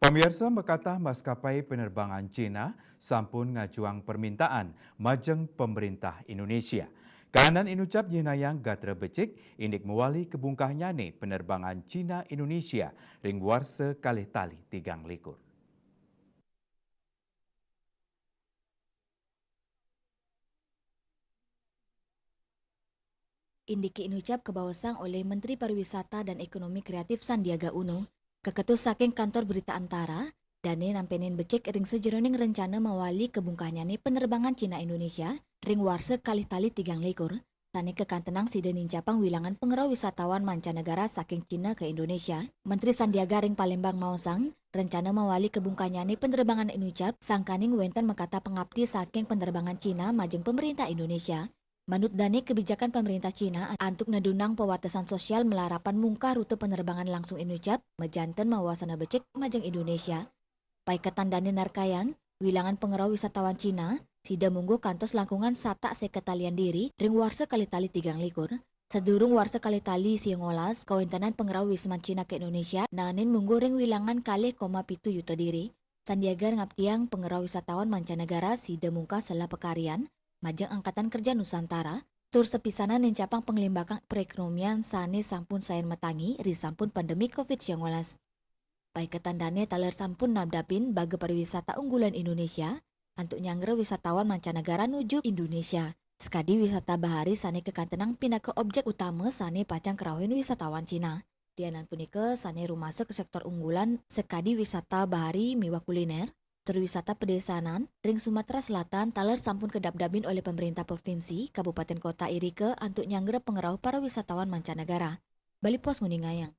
Pemirsa mekatah maskapai penerbangan Cina sampun ngajuang permintaan majeng pemerintah Indonesia. Kahanan inucap jinayang gatra becik indik mewali kebungkahnya nih penerbangan Cina Indonesia ring warse kalih tali 3 likur. Indiki inucap kebawasang oleh Menteri Pariwisata dan Ekonomi Kreatif Sandiaga Uno, keketus saking kantor berita antara, dane nampenin becek ring sejeroning rencana mawali kebungkahnyane penerbangan Cina Indonesia, ring warse kalih tali 3 likur, tane kekantenang sidenin capang wilangan pengerau wisatawan mancanegara saking Cina ke Indonesia, Menteri Sandiaga ring Palembang mausang, rencana mawali kebungkahnyane penerbangan inucap, sangkaning wenten mekata pengabdi saking penerbangan Cina majeng pemerintah Indonesia, Manut dane kebijakan pemerintah Cina antuk nedunang pewatasan sosial melarapan mungkah rute penerbangan langsung inucap mejanten mawasana becek majeng Indonesia. Pai ketandane narkayan, wilangan pengerau wisatawan Cina, sida munggu kantos langkungan sata seketalian diri, ring warsa kali tali 3 likur. Sedurung warsa kali tali siangolas, kawintanan pengerau wisman Cina ke Indonesia, nanin munggu ring wilangan kali 0,7 juta diri. Sandiaga ngaptiang pengerau wisatawan mancanegara sida mungka sela pekarian, majeng Angkatan Kerja Nusantara, tur sepisanan nencapang penglimbakang perekonomian sane sampun sayan metangi ri sampun pandemi COVID-19. Pai ketandane taler sampun nabdapin baga pariwisata unggulan Indonesia, antuk nyanggre wisatawan mancanegara nuju Indonesia. Sekadi wisata bahari sane kekantenang pindah ke objek utama sane pacang kerawin wisatawan Cina. Dianan punika sane rumase ke sektor unggulan sekadi wisata bahari miwa kuliner, wisata pedesaanan, ring Sumatera Selatan taler sampun kedap-dabin oleh pemerintah provinsi, kabupaten kota Irike antuk nyanggre pengerau para wisatawan mancanegara. Bali pos nguningayang.